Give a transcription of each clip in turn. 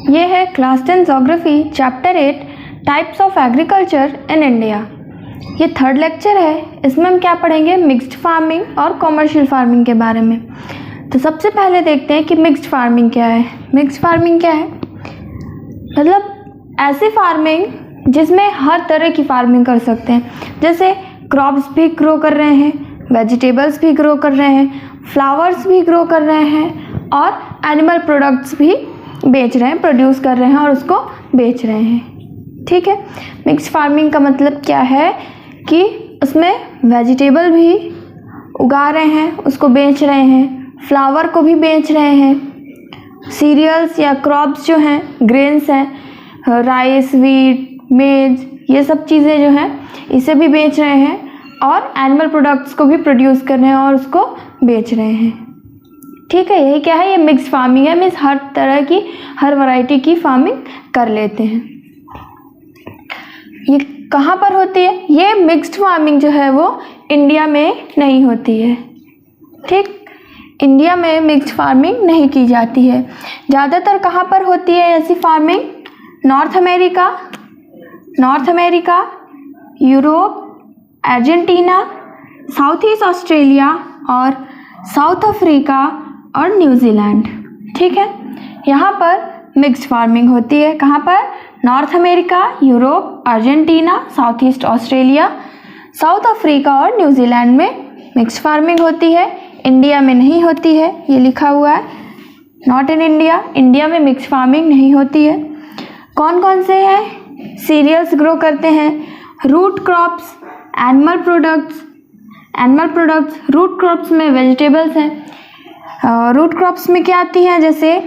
ये है class 10 geography chapter 8 types of agriculture in India. ये थर्ड लेक्चर है। इसमें हम क्या पढ़ेंगे, मिक्स्ड फार्मिंग और कॉमर्शियल फार्मिंग के बारे में। तो सबसे पहले देखते हैं कि मिक्स्ड फार्मिंग क्या है। मिक्स्ड फार्मिंग क्या है, मतलब ऐसी फार्मिंग जिसमें हर तरह की फार्मिंग कर सकते हैं, जैसे क्रॉप्स भी ग्रो कर रहे हैं, वेजिटेबल्स भी ग्रो कर रहे हैं, फ्लावर्स भी ग्रो कर रहे हैं और एनिमल प्रोडक्ट्स भी बेच रहे हैं, प्रोड्यूस कर रहे हैं और उसको बेच रहे हैं। ठीक है, मिक्स फार्मिंग का मतलब क्या है कि उसमें वेजिटेबल भी उगा रहे हैं, उसको बेच रहे हैं, फ्लावर को भी बेच रहे हैं, सीरियल्स या क्रॉप्स जो हैं, ग्रेन्स हैं, राइस, वीट, मेज, ये सब चीज़ें जो हैं इसे भी बेच रहे हैं और एनिमल प्रोडक्ट्स को भी प्रोड्यूस कर रहे हैं और उसको बेच रहे हैं। ठीक है, यही क्या है, ये मिक्स फार्मिंग है। मीन्स हर तरह की, हर वैरायटी की फार्मिंग कर लेते हैं। ये कहाँ पर होती है, ये मिक्स्ड फार्मिंग जो है वो इंडिया में नहीं होती है। ठीक, इंडिया में मिक्स्ड फार्मिंग नहीं की जाती है। ज़्यादातर कहाँ पर होती है ऐसी farming, north America, Europe, Argentina, south east Australia और साउथ अफ्रीका और न्यूजीलैंड। ठीक है, यहाँ पर मिक्स्ड फार्मिंग होती है। कहाँ पर, north America, Europe, Argentina, south east Australia, south Africa और न्यूजीलैंड में मिक्स्ड फार्मिंग होती है। इंडिया में नहीं होती है, ये लिखा हुआ है नॉट इन इंडिया। इंडिया में मिक्स्ड फार्मिंग नहीं होती है। कौन कौन से हैं, सीरियल्स ग्रो करते हैं, root crops, animal products, root crops में वेजिटेबल्स हैं। रूट क्रॉप्स में क्या आती हैं, जैसे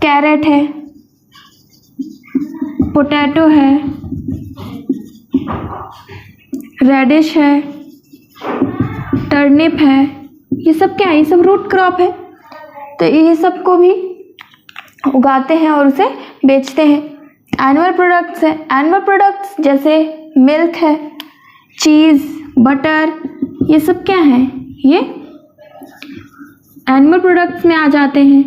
कैरेट है, पोटैटो है, रेडिश है, टर्निप है, ये सब क्या है, ये सब रूट क्रॉप है। तो ये सब को भी उगाते हैं और उसे बेचते हैं। एनिमल प्रोडक्ट्स है, एनिमल प्रोडक्ट्स जैसे मिल्क है, चीज़, बटर, ये सब क्या है, ये एनिमल प्रोडक्ट्स में आ जाते हैं,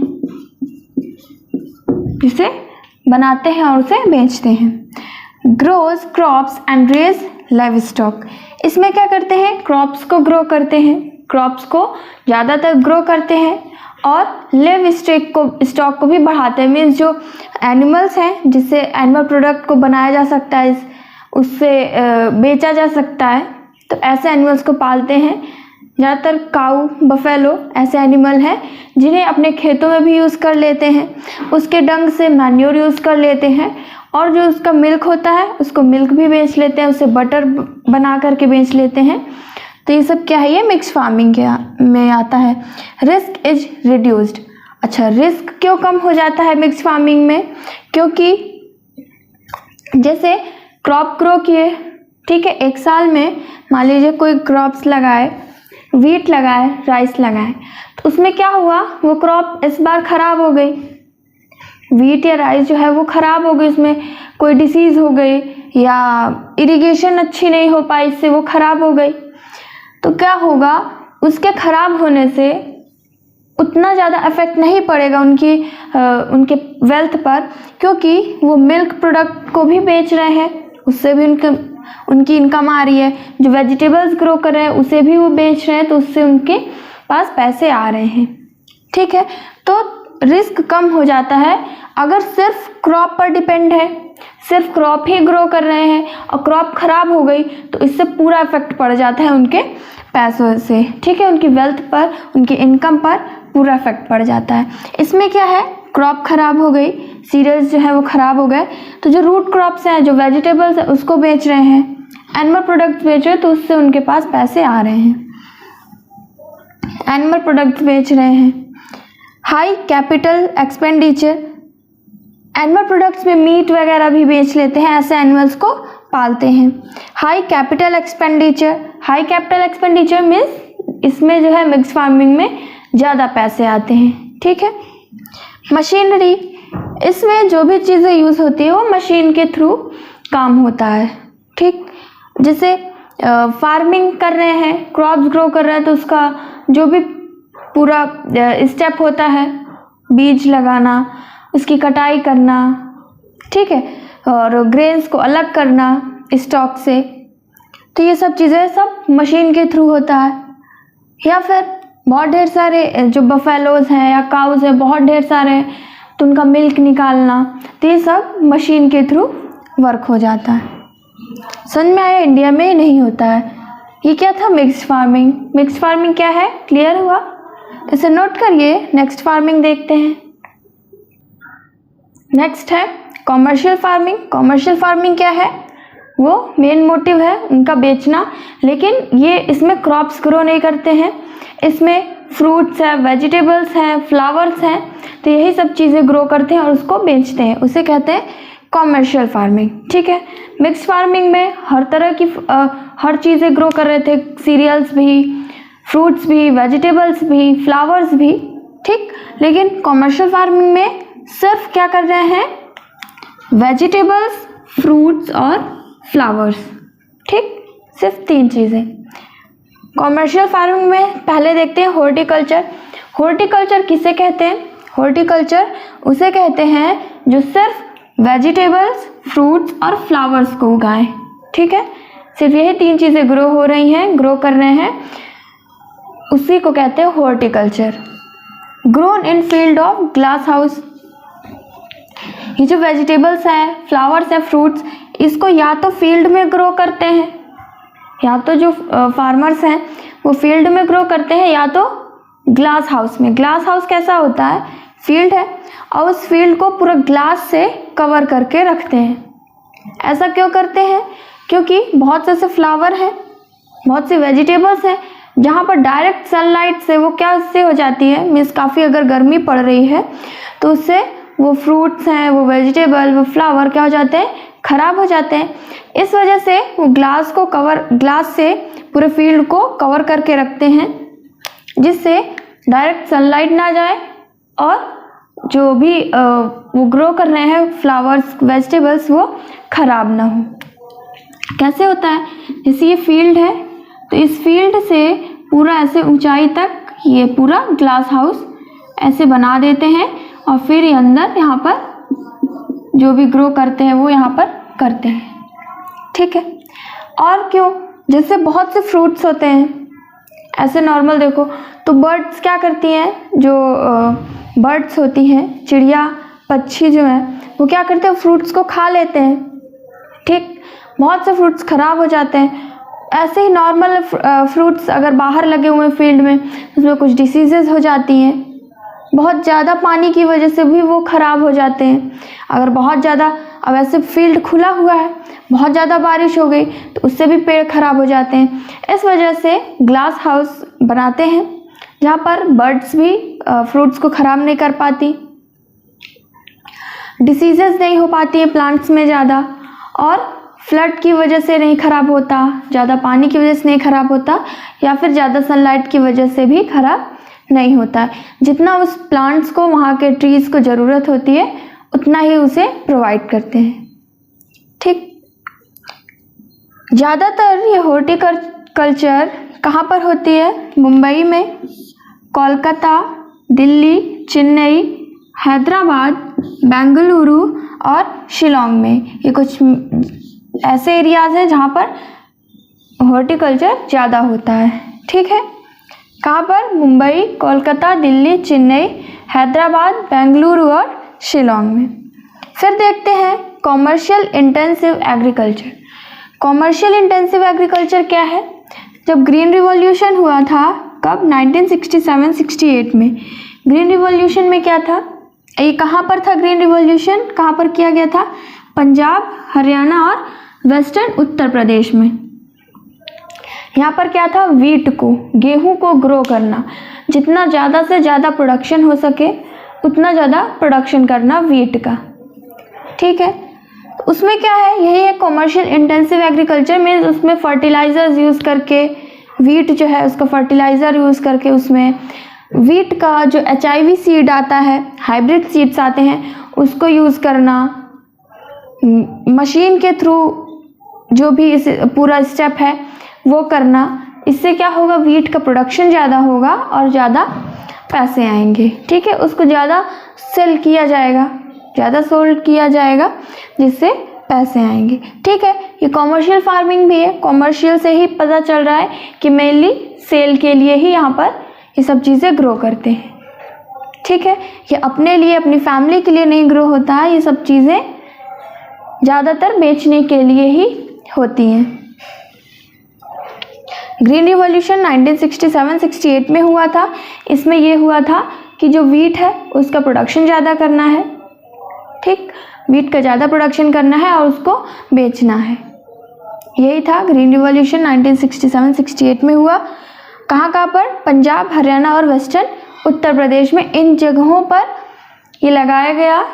जिसे बनाते हैं और उसे बेचते हैं। Grows crops and rears livestock, इसमें क्या करते हैं, क्रॉप्स को ग्रो करते हैं, क्रॉप्स को ज़्यादातर ग्रो करते हैं और लिव स्टॉक को भी बढ़ाते हैं। मीन्स जो एनिमल्स हैं जिससे एनिमल प्रोडक्ट को बनाया जा सकता है, उससे बेचा जा सकता है, तो ऐसे एनिमल्स को पालते हैं। ज़्यादातर काऊ, बफेलो ऐसे एनिमल हैं जिन्हें अपने खेतों में भी यूज़ कर लेते हैं, उसके डंग से मैन्योर यूज़ कर लेते हैं और जो उसका मिल्क होता है उसको मिल्क भी बेच लेते हैं, उससे बटर बना करके बेच लेते हैं। तो ये सब क्या है, ये मिक्स फार्मिंग में आता है। रिस्क इज रिड्यूस्ड, अच्छा रिस्क क्यों कम हो जाता है मिक्स फार्मिंग में, क्योंकि जैसे क्रॉप ग्रो किए, ठीक है, एक साल में मान लीजिए कोई क्रॉप्स लगाए, वीट लगाए, राइस लगाए, तो उसमें क्या हुआ, वो क्रॉप इस बार ख़राब हो गई, वीट या राइस जो है वो ख़राब हो गई, उसमें कोई डिसीज़ हो गई या इरिगेशन अच्छी नहीं हो पाई, इससे वो ख़राब हो गई। तो क्या होगा, उसके ख़राब होने से उतना ज़्यादा इफेक्ट नहीं पड़ेगा उनके वेल्थ पर, क्योंकि वो मिल्क प्रोडक्ट को भी बेच रहे हैं, उससे भी उनकी इनकम आ रही है। जो वेजिटेबल्स ग्रो कर रहे हैं उसे भी वो बेच रहे हैं, तो उससे उनके पास पैसे आ रहे हैं। ठीक है, तो रिस्क कम हो जाता है। अगर सिर्फ क्रॉप पर डिपेंड है, सिर्फ क्रॉप ही ग्रो कर रहे हैं और क्रॉप ख़राब हो गई, तो इससे पूरा इफेक्ट पड़ जाता है उनके पैसों से। ठीक है, उनकी वेल्थ पर, उनकी इनकम पर पूरा इफेक्ट पड़ जाता है। इसमें क्या है, क्रॉप ख़राब हो गई, सीरियल्स जो है वो ख़राब हो गए, तो जो रूट क्रॉप्स हैं, जो वेजिटेबल्स हैं, उसको बेच रहे हैं, एनिमल प्रोडक्ट्स बेच रहे हैं, तो उससे उनके पास पैसे आ रहे हैं, एनिमल प्रोडक्ट्स बेच रहे हैं। High capital expenditure, animal products में मीट वगैरह भी बेच लेते हैं, ऐसे एनिमल्स को पालते हैं। हाई कैपिटल एक्सपेंडिचर मीन्स इसमें जो है मिक्स फार्मिंग में ज़्यादा पैसे आते हैं। ठीक है, मशीनरी, इसमें जो भी चीज़ें यूज़ होती है वो मशीन के थ्रू काम होता है। ठीक, जैसे फार्मिंग कर रहे हैं, क्रॉप्स ग्रो कर रहे हैं, तो उसका जो भी पूरा स्टेप होता है, बीज लगाना उसकी कटाई करना, ठीक है, और ग्रेन्स को अलग करना स्टॉक से, तो ये सब चीज़ें सब मशीन के थ्रू होता है। या फिर बहुत ढेर सारे जो बफेलोज हैं या काउज हैं, बहुत ढेर सारे हैं, तो उनका मिल्क निकालना, तो ये सब मशीन के थ्रू वर्क हो जाता है। समझ में आया? इंडिया में ही नहीं होता है। ये क्या था? Mixed farming. मिक्स्ड फार्मिंग क्या है? क्लियर हुआ? इसे नोट करिए। नेक्स्ट फार्मिंग देखते हैं। नेक्स्ट है कॉमर्शियल फार्मिंग। कॉमर्शियल फार्मिंग क्या है? वो मेन मोटिव है उनका बेचना, लेकिन ये इसमें क्रॉप्स ग्रो नहीं करते हैं, इसमें फ्रूट्स है, वेजिटेबल्स हैं, फ्लावर्स हैं, तो यही सब चीज़ें ग्रो करते हैं और उसको बेचते हैं, उसे कहते हैं कॉमर्शियल फार्मिंग। ठीक है। मिक्स फार्मिंग में हर तरह की हर चीज़ें ग्रो कर रहे थे, सीरियल्स भी, फ्रूट्स भी, वेजिटेबल्स भी, फ्लावर्स भी, ठीक। लेकिन कॉमर्शियल फार्मिंग में सिर्फ क्या कर रहे हैं? वेजिटेबल्स, फ्रूट्स और फ्लावर्स, ठीक, सिर्फ 3 चीज़ें। कॉमर्शियल फार्मिंग में पहले देखते हैं हॉर्टिकल्चर। हॉर्टिकल्चर किसे कहते हैं? हॉर्टिकल्चर उसे कहते हैं जो सिर्फ वेजिटेबल्स, फ्रूट्स और फ्लावर्स को उगाएं, ठीक है। सिर्फ यही 3 चीज़ें ग्रो हो रही हैं, ग्रो कर रहे हैं, उसी को कहते हैं horticulture. Grown in field of glass house. ये जो वेजिटेबल्स हैं, फ्लावर्स हैं, फ्रूट्स, इसको या तो फील्ड में ग्रो करते हैं, या तो जो फार्मर्स हैं वो फील्ड में ग्रो करते हैं, या तो ग्लास हाउस में। ग्लास हाउस कैसा होता है? फील्ड है और उस फील्ड को पूरा ग्लास से कवर करके रखते हैं। ऐसा क्यों करते हैं? क्योंकि बहुत से ऐसे फ्लावर हैं, बहुत सी वेजिटेबल्स हैं जहाँ पर डायरेक्ट सनलाइट से वो क्या उससे हो जाती है, मीन्स काफ़ी अगर गर्मी पड़ रही है तो उससे वो फ्रूट्स हैं, वो वेजिटेबल, वो फ्लावर क्या हो जाते हैं? खराब हो जाते हैं। इस वजह से वो ग्लास से पूरे फील्ड को कवर करके रखते हैं, जिससे डायरेक्ट सनलाइट ना जाए और जो भी वो ग्रो कर रहे हैं फ्लावर्स, वेजिटेबल्स, वो खराब ना हो। कैसे होता है? जैसे ये फील्ड है तो इस फील्ड से पूरा ऐसे ऊंचाई तक ये पूरा ग्लास हाउस ऐसे बना देते हैं और फिर ये अंदर यहाँ पर जो भी ग्रो करते हैं वो यहाँ पर करते हैं, ठीक है। और क्यों? जैसे बहुत से फ्रूट्स होते हैं, ऐसे नॉर्मल देखो तो बर्ड्स क्या करती हैं, जो बर्ड्स होती हैं, चिड़िया, पक्षी जो हैं, वो क्या करते हैं? फ्रूट्स को खा लेते हैं, ठीक। बहुत से फ्रूट्स खराब हो जाते हैं। ऐसे ही नॉर्मल फ्रूट्स अगर बाहर लगे हुए हैं फील्ड में, उसमें कुछ डिसीजेज हो जाती हैं, बहुत ज़्यादा पानी की वजह से भी वो ख़राब हो जाते हैं। अगर बहुत ज़्यादा, अब ऐसे फील्ड खुला हुआ है, बहुत ज़्यादा बारिश हो गई तो उससे भी पेड़ खराब हो जाते हैं। इस वजह से ग्लास हाउस बनाते हैं जहाँ पर बर्ड्स भी फ्रूट्स को ख़राब नहीं कर पाती, डिसीजेस नहीं हो पाती है प्लांट्स में ज़्यादा, और फ्लड की वजह से नहीं ख़राब होता, ज़्यादा पानी की वजह से नहीं ख़राब होता, या फिर ज़्यादा सनलाइट की वजह से भी ख़राब नहीं होता। जितना उस प्लांट्स को, वहाँ के ट्रीज़ को ज़रूरत होती है उतना ही उसे प्रोवाइड करते हैं, ठीक। ज़्यादातर ये हॉर्टिकल्चर कहाँ पर होती है? मुंबई में, कोलकाता, दिल्ली, चेन्नई, हैदराबाद, बेंगलुरु और शिलोंग में। ये कुछ ऐसे एरियाज़ हैं जहाँ पर हॉर्टिकल्चर ज़्यादा होता है, ठीक है। कहाँ पर? मुंबई, कोलकाता, दिल्ली, चेन्नई, हैदराबाद, बेंगलुरु और शिलोंग में। फिर देखते हैं commercial intensive agriculture. Commercial intensive agriculture क्या है? जब ग्रीन रिवॉल्यूशन हुआ था, कब? 1967-68 में। ग्रीन रिवॉल्यूशन में क्या था? ये कहाँ पर था ग्रीन रिवॉल्यूशन? कहाँ पर किया गया था? पंजाब, हरियाणा और वेस्टर्न उत्तर प्रदेश में। यहाँ पर क्या था? वीट को, गेहूं को ग्रो करना, जितना ज़्यादा से ज़्यादा प्रोडक्शन हो सके उतना ज़्यादा प्रोडक्शन करना वीट का, ठीक है। तो उसमें क्या है? यही है कॉमर्शियल इंटेंसिव एग्रीकल्चर में। उसमें फर्टिलाइजर्स यूज़ करके, वीट जो है उसका फर्टिलाइज़र यूज़ करके, उसमें वीट का जो HIV सीड आता है, हाइब्रिड सीड्स आते हैं, उसको यूज़ करना, मशीन के थ्रू जो भी इस पूरा स्टेप है वो करना। इससे क्या होगा? वीट का प्रोडक्शन ज़्यादा होगा और ज़्यादा पैसे आएंगे, ठीक है। उसको ज़्यादा सेल किया जाएगा, ज़्यादा सोल्ड किया जाएगा जिससे पैसे आएंगे। ठीक है, ये कॉमर्शियल फार्मिंग भी है। कॉमर्शियल से ही पता चल रहा है कि मेनली सेल के लिए ही यहाँ पर ये सब चीज़ें ग्रो करते हैं। ठीक है, ये अपने लिए, अपनी फैमिली के लिए नहीं ग्रो होता है, ये सब चीज़ें ज़्यादातर बेचने के लिए ही होती हैं। ग्रीन रिवॉल्यूशन 1967-68 में हुआ था। इसमें ये हुआ था कि जो वीट है उसका प्रोडक्शन ज़्यादा करना है। ठीक, वीट का ज़्यादा प्रोडक्शन करना है और उसको बेचना है। यही था ग्रीन रिवॉल्यूशन 1967-68 में हुआ। कहाँ पर? पंजाब, हरियाणा और वेस्टर्न उत्तर प्रदेश में, इन जगहों पर ये लगाया गया।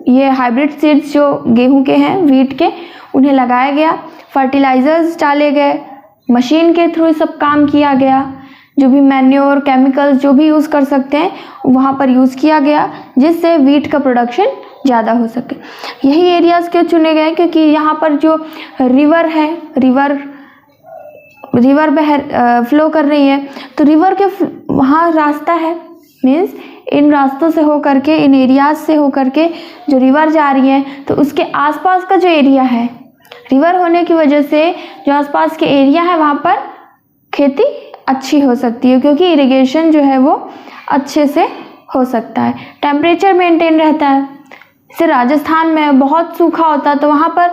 ये हाइब्रिड सीड्स जो गेहूं के हैं, वीट के, उन्हें लगाया गया। फर्टिलाइजर्स डाले गए, मशीन के थ्रू सब काम किया गया। जो भी मैन्योर, केमिकल्स जो भी यूज़ कर सकते हैं वहाँ पर यूज़ किया गया, जिससे वीट का प्रोडक्शन ज़्यादा हो सके। यही एरियाज़ क्यों चुने गए? क्योंकि यहाँ पर जो रिवर है, रिवर फ्लो कर रही है, तो रिवर के वहाँ रास्ता है, मीन्स इन रास्तों से हो करके, इन एरियाज से हो करके जो रिवर जा रही है, तो उसके आसपास का जो एरिया है, रिवर होने की वजह से जो आसपास के एरिया है वहाँ पर खेती अच्छी हो सकती है, क्योंकि इरिगेशन जो है वो अच्छे से हो सकता है। टेम्परेचर मेंटेन रहता है। जैसे राजस्थान में बहुत सूखा होता है, तो वहाँ पर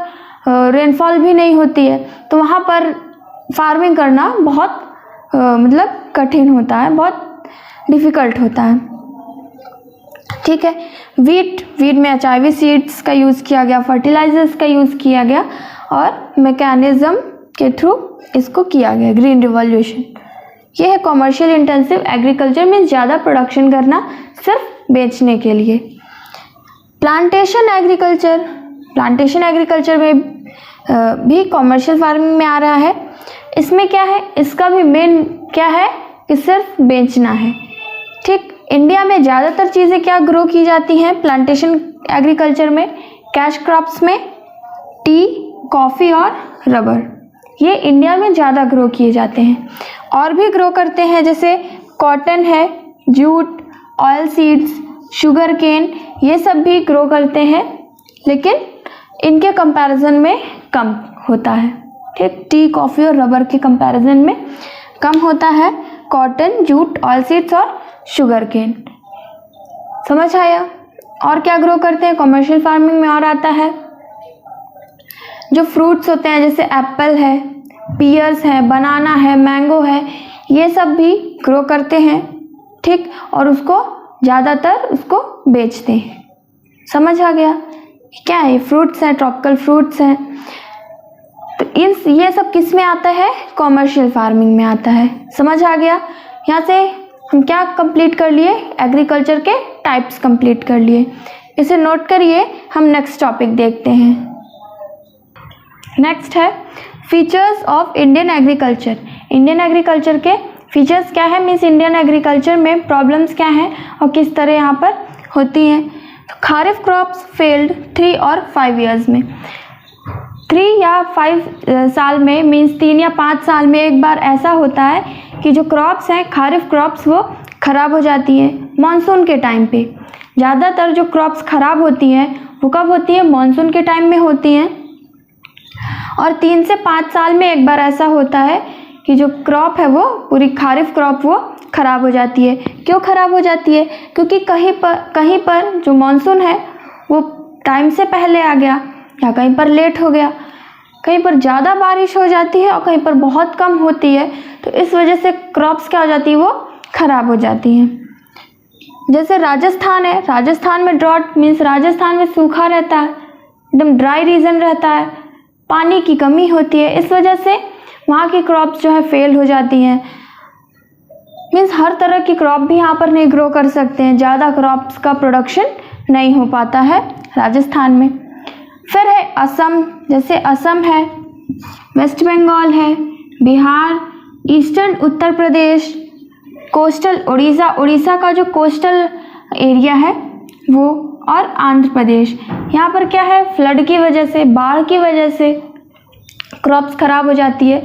रेनफॉल भी नहीं होती है, तो वहाँ पर फार्मिंग करना बहुत मतलब कठिन होता है, बहुत डिफ़िकल्ट होता है। ठीक है, वीट में एचआईवी सीड्स का यूज़ किया गया, फर्टिलाइजर्स का यूज़ किया गया और मैकेनिज्म के थ्रू इसको किया गया। ग्रीन रिवॉल्यूशन ये है कॉमर्शियल इंटेंसिव एग्रीकल्चर में ज़्यादा प्रोडक्शन करना सिर्फ बेचने के लिए। प्लांटेशन एग्रीकल्चर में भी कॉमर्शियल फार्मिंग में आ रहा है। इसमें क्या है, इसका भी मेन क्या है कि सिर्फ बेचना है। ठीक, इंडिया में ज़्यादातर चीज़ें क्या ग्रो की जाती हैं प्लांटेशन एग्रीकल्चर में? कैश क्रॉप्स में टी, कॉफ़ी और रबर, ये इंडिया में ज़्यादा ग्रो किए जाते हैं। और भी ग्रो करते हैं, जैसे कॉटन है, jute, oil seeds, sugarcane, ये सब भी ग्रो करते हैं, लेकिन इनके कंपैरिजन में कम होता है। ठीक, टी, कॉफ़ी और रबर के कंपैरिजन में कम होता है कॉटन, जूट, ऑयल सीड्स और शुगर केन। समझ आया? और क्या ग्रो करते हैं कॉमर्शियल फार्मिंग में? और आता है जो फ्रूट्स होते हैं, जैसे एप्पल है, पियर्स है, बनाना है, मैंगो है, ये सब भी ग्रो करते हैं। ठीक, और उसको ज़्यादातर उसको बेचते हैं। समझ आ गया? क्या है? फ्रूट्स हैं, ट्रॉपिकल फ्रूट्स हैं। तो ये सब किस में आता है? कॉमर्शियल फार्मिंग में आता है। समझ आ गया? यहाँ से हम क्या कंप्लीट कर लिए? एग्रीकल्चर के टाइप्स कंप्लीट कर लिए। इसे नोट करिए, हम नेक्स्ट टॉपिक देखते हैं। नेक्स्ट है features of Indian agriculture. Indian agriculture के फीचर्स क्या है, मीन्स इंडियन एग्रीकल्चर में प्रॉब्लम्स क्या हैं और किस तरह यहाँ पर होती हैं। तो खारिफ क्रॉप्स फेल्ड 3 और 5 ईयर्स में, 3 या 5 साल में, मीन्स 3 या 5 साल में एक बार ऐसा होता है कि जो क्रॉप्स हैं, खारिफ क्रॉप्स, वो ख़राब हो जाती हैं मानसून के टाइम पे। ज़्यादातर जो क्रॉप्स ख़राब होती हैं वो कब होती हैं? मानसून के टाइम में होती हैं। और 3 से 5 साल में एक बार ऐसा होता है कि जो क्रॉप है वो पूरी खारिफ क्रॉप वो ख़राब हो जाती है। क्यों ख़राब हो जाती है? क्योंकि कहीं पर जो मानसून है वो टाइम से पहले आ गया या कहीं पर लेट हो गया, कहीं पर ज़्यादा बारिश हो जाती है और कहीं पर बहुत कम होती है, तो इस वजह से क्रॉप्स क्या हो जाती है? वो ख़राब हो जाती हैं। जैसे राजस्थान है, राजस्थान में ड्रॉट, मीन्स राजस्थान में सूखा रहता है, एकदम ड्राई रीजन रहता है, पानी की कमी होती है, इस वजह से वहाँ की क्रॉप्स जो है फेल हो जाती हैं। मीन्स हर तरह की क्रॉप भी यहाँ पर नहीं ग्रो कर सकते हैं, ज़्यादा क्रॉप्स का प्रोडक्शन नहीं हो पाता है राजस्थान में। फिर है असम, जैसे असम है, वेस्ट बंगाल है, बिहार, ईस्टर्न उत्तर प्रदेश, कोस्टल उड़ीसा का जो कोस्टल एरिया है वो, और आंध्र प्रदेश। यहाँ पर क्या है, फ्लड की वजह से, बाढ़ की वजह से क्रॉप्स ख़राब हो जाती है।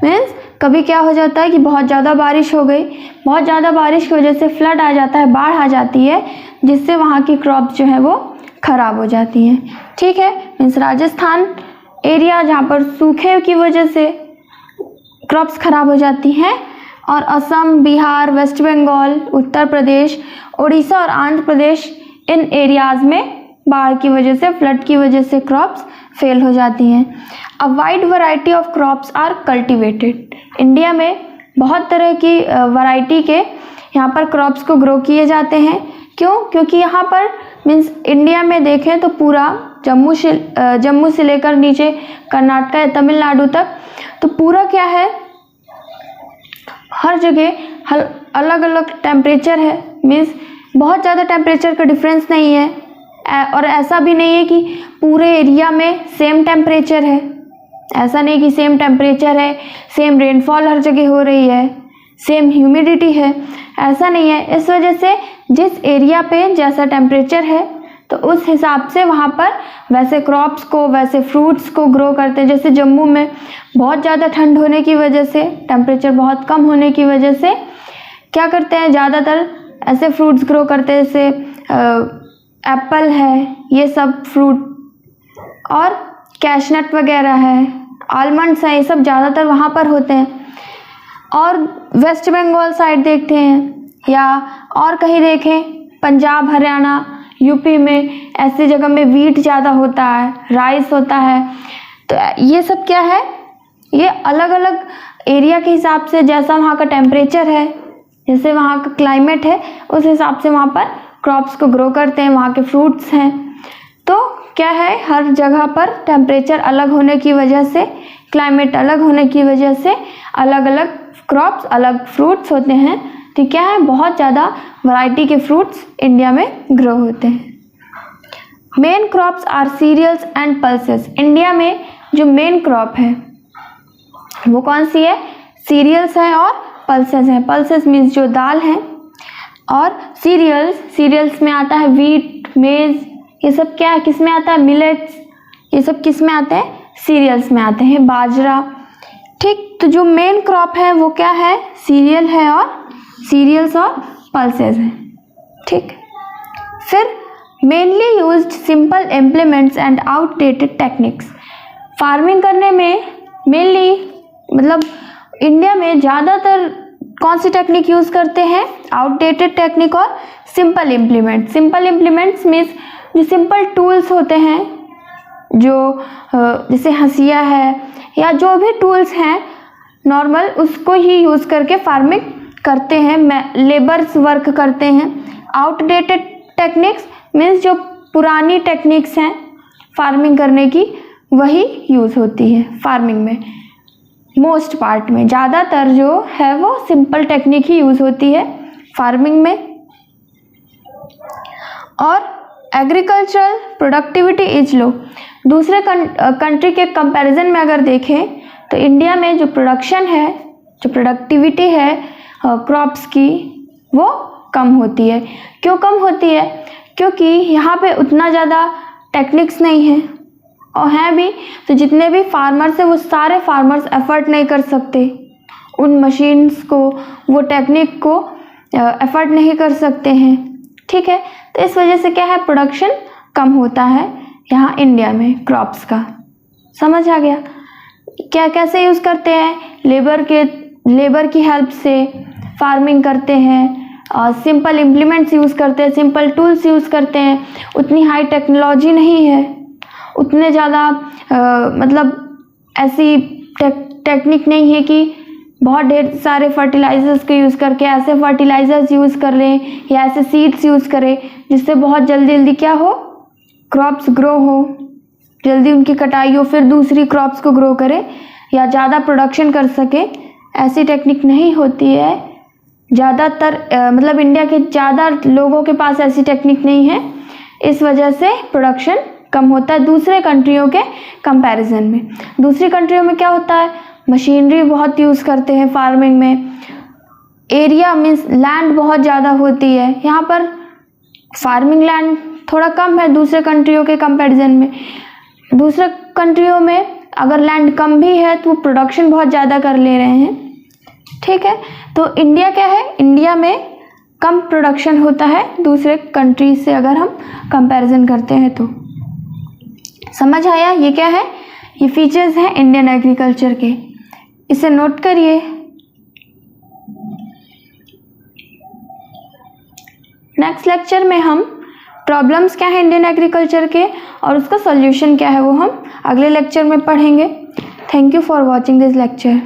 मीन्स कभी क्या हो जाता है कि बहुत ज़्यादा बारिश हो गई, बहुत ज़्यादा बारिश की वजह से फ्लड आ जाता है, बाढ़ आ जाती है, जिससे वहाँ की क्रॉप्स जो है वो खराब हो जाती हैं। ठीक है, मीन्स राजस्थान एरिया जहाँ पर सूखे की वजह से क्रॉप्स खराब हो जाती हैं, और असम, बिहार, वेस्ट बंगाल, उत्तर प्रदेश, उड़ीसा और आंध्र प्रदेश, इन एरियाज़ में बाढ़ की वजह से, फ्लड की वजह से क्रॉप्स फेल हो जाती हैं। A wide variety of crops are cultivated. India में बहुत तरह की वैरायटी के यहाँ पर क्रॉप्स को ग्रो किए जाते हैं। क्यों? क्योंकि यहाँ पर मीन्स इंडिया में देखें तो पूरा जम्मू से लेकर नीचे कर्नाटक या तमिलनाडु तक, तो पूरा क्या है, हर जगह अलग अलग टेम्परेचर है। मीन्स बहुत ज़्यादा टेम्परेचर का डिफरेंस नहीं है, और ऐसा भी नहीं है कि पूरे एरिया में सेम टेम्परेचर है। ऐसा नहीं कि सेम टेम्परेचर है, सेम रेनफॉल हर जगह हो रही है, सेम ह्यूमिडिटी है, ऐसा नहीं है। इस वजह से जिस एरिया पे जैसा टेम्परेचर है तो उस हिसाब से वहाँ पर वैसे क्रॉप्स को, वैसे फ्रूट्स को ग्रो करते हैं। जैसे जम्मू में बहुत ज़्यादा ठंड होने की वजह से, टेम्परेचर बहुत कम होने की वजह से क्या करते हैं, ज़्यादातर ऐसे फ्रूट्स ग्रो करते हैं जैसे एप्पल है, ये सब फ्रूट, और कैशनट वगैरह है, आलमंड्स हैं, ये सब ज़्यादातर वहाँ पर होते हैं। और वेस्ट बंगाल साइड देखते हैं या और कहीं देखें, पंजाब, हरियाणा, यूपी में ऐसी जगह में वीट ज़्यादा होता है, राइस होता है। तो ये सब क्या है, ये अलग अलग एरिया के हिसाब से, जैसा वहाँ का टेम्परेचर है, जैसे वहाँ का क्लाइमेट है, उस हिसाब से वहाँ पर क्रॉप्स को ग्रो करते हैं। वहाँ के फ्रूट्स हैं, तो क्या है, हर जगह पर टेम्परेचर अलग होने की वजह से, क्लाइमेट अलग होने की वजह से अलग अलग क्रॉप्स, अलग फ्रूट्स होते हैं। तो क्या है, बहुत ज़्यादा वैरायटी के फ्रूट्स इंडिया में ग्रो होते हैं। Main crops are cereals and pulses. India में जो मेन क्रॉप है वो कौन सी है, सीरियल्स है और पल्सेस हैं। पल्सेस मीन्स जो दाल है, और सीरियल्स में आता है वीट, मेज, ये सब क्या है, किस में आता है, मिलेट्स, ये सब किस में आते हैं, सीरियल्स में आते हैं, बाजरा। ठीक, तो जो मेन क्रॉप है वो क्या है, सीरियल्स और पल्सेस हैं। ठीक, फिर mainly used simple implements and outdated techniques. Farming करने में मेनली मतलब इंडिया में ज़्यादातर कौन सी टेक्निक यूज़ करते हैं, आउटडेटेड टेक्निक और simple implement. Simple implements means जो सिंपल टूल्स होते हैं, जो जैसे हंसिया है या जो भी टूल्स हैं नॉर्मल, उसको ही यूज़ करके फार्मिंग करते हैं, लेबर्स वर्क करते हैं। आउटडेटेड टेक्निक्स मीन्स जो पुरानी टेक्निक्स हैं फार्मिंग करने की, वही यूज़ होती है फार्मिंग में। मोस्ट पार्ट में ज़्यादातर जो है वो सिंपल टेक्निक ही यूज़ होती है फार्मिंग में। और एग्रीकल्चरल प्रोडक्टिविटी इज लो। दूसरे कंट्री के कंपैरिजन में अगर देखें तो इंडिया में जो प्रोडक्शन है, जो प्रोडक्टिविटी है क्रॉप्स की, वो कम होती है। क्यों कम होती है? क्योंकि यहाँ पे उतना ज़्यादा टेक्निक्स नहीं है, और हैं भी तो जितने भी फार्मर्स हैं वो सारे फार्मर्स एफर्ट नहीं कर सकते उन मशीन्स को, वो टेक्निक को एफर्ट नहीं कर सकते हैं। ठीक है, तो इस वजह से क्या है, प्रोडक्शन कम होता है यहाँ इंडिया में क्रॉप्स का। समझ आ गया? क्या कैसे यूज़ करते हैं, लेबर की हेल्प से फार्मिंग करते हैं, और सिंपल इम्प्लीमेंट्स यूज़ करते हैं, सिंपल टूल्स यूज़ करते हैं। उतनी हाई टेक्नोलॉजी नहीं है, उतने ज़्यादा मतलब ऐसी टेक्निक नहीं है कि बहुत ढेर सारे फर्टिलाइज़र्स को यूज़ करके ऐसे फर्टिलाइज़र्स यूज़ कर लें या ऐसे सीड्स यूज़ करें जिससे बहुत जल्दी क्या हो, क्रॉप्स ग्रो हो, जल्दी उनकी कटाई हो, फिर दूसरी क्रॉप्स को ग्रो करें या ज़्यादा प्रोडक्शन कर सके। ऐसी टेक्निक नहीं होती है ज़्यादातर, मतलब इंडिया के ज़्यादा लोगों के पास ऐसी टेक्निक नहीं है, इस वजह से प्रोडक्शन कम होता है दूसरे कंट्रियों के कंपैरिजन में। दूसरी कंट्रियों में क्या होता है, मशीनरी बहुत यूज़ करते हैं फार्मिंग में, एरिया मीन्स लैंड बहुत ज़्यादा होती है। यहाँ पर फार्मिंग लैंड थोड़ा कम है दूसरे कंट्रियों के कंपैरिजन में। दूसरे कंट्रियों में अगर लैंड कम भी है तो प्रोडक्शन बहुत ज़्यादा कर ले रहे हैं। ठीक है, तो इंडिया क्या है, इंडिया में कम प्रोडक्शन होता है दूसरे कंट्रीज से अगर हम कंपैरिजन करते हैं तो। समझ आया? ये क्या है? ये फीचर्स हैं इंडियन एग्रीकल्चर के, इसे नोट करिए। नेक्स्ट लेक्चर में हम प्रॉब्लम्स क्या है इंडियन एग्रीकल्चर के और उसका सॉल्यूशन क्या है वो हम अगले लेक्चर में पढ़ेंगे। Thank you for watching this lecture.